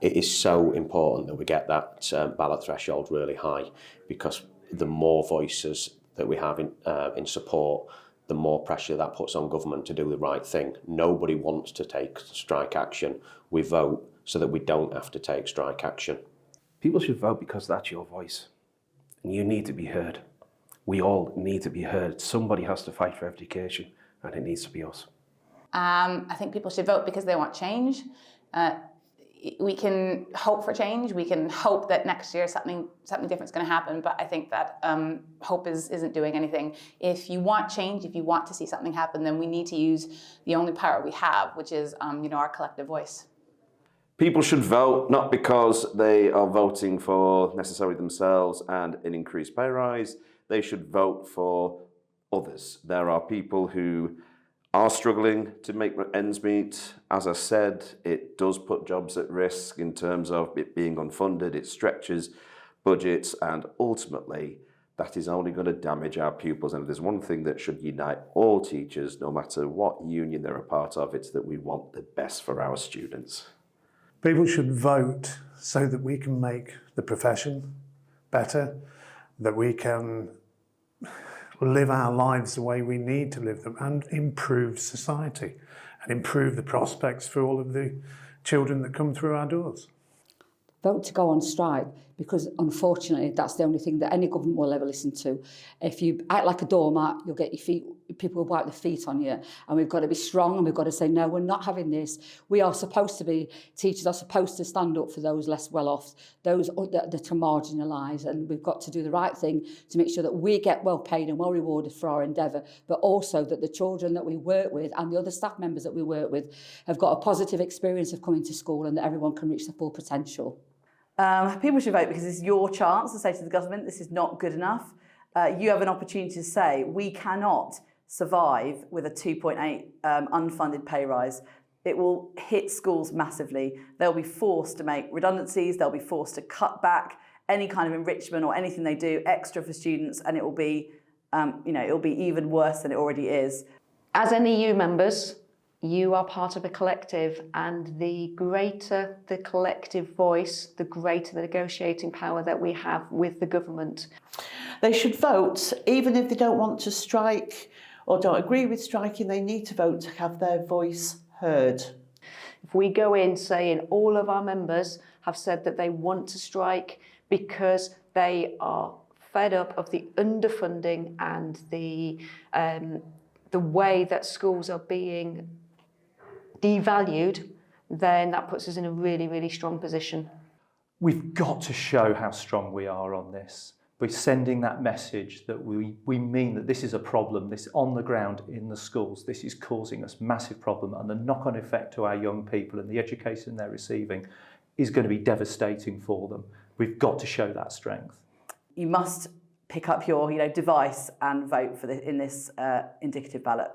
It is so important that we get that ballot threshold really high, because the more voices that we have in support, the more pressure that puts on government to do the right thing. Nobody wants to take strike action. We vote so that we don't have to take strike action. People should vote because that's your voice. And you need to be heard. We all need to be heard. Somebody has to fight for education, and it needs to be us. I think people should vote because they want change. We can hope for change. We can hope that next year something different is going to happen. But I think that hope isn't doing anything. If you want change, if you want to see something happen, then we need to use the only power we have, which is our collective voice. People should vote not because they are voting for necessarily themselves and an increased pay rise. They should vote for others. There are people who are struggling to make ends meet. As I said, it does put jobs at risk in terms of it being unfunded. It stretches budgets, and ultimately that is only going to damage our pupils. And if there's one thing that should unite all teachers, no matter what union they're a part of, it's that we want the best for our students. People should vote so that we can make the profession better, that we can live our lives the way we need to live them, and improve society and improve the prospects for all of the children that come through our doors. Vote to go on strike, because unfortunately that's the only thing that any government will ever listen to. If you act like a doormat, you'll get your feet, people will wipe their feet on you. And we've got to be strong, and we've got to say, no, we're not having this. We are supposed to be, teachers are supposed to stand up for those less well off, those that are marginalised, and we've got to do the right thing to make sure that we get well paid and well rewarded for our endeavour, but also that the children that we work with and the other staff members that we work with have got a positive experience of coming to school, and that everyone can reach their full potential. People should vote because it's your chance to say to the government, this is not good enough. You have an opportunity to say, we cannot survive with a 2.8 unfunded pay rise. It will hit schools massively. They'll be forced to make redundancies. They'll be forced to cut back any kind of enrichment or anything they do extra for students, and it will be, it'll be even worse than it already is. As NEU members, you are part of a collective, and the greater the collective voice, the greater the negotiating power that we have with the government. They should vote, even if they don't want to strike or don't agree with striking, they need to vote to have their voice heard. If we go in saying all of our members have said that they want to strike because they are fed up of the underfunding and the way that schools are being devalued, then that puts us in a really, really strong position. We've got to show how strong we are on this. We're sending that message that we mean that this is a problem, this on the ground in the schools, this is causing us massive problem, and the knock-on effect to our young people and the education they're receiving is going to be devastating for them. We've got to show that strength. You must pick up your device and vote for in this indicative ballot.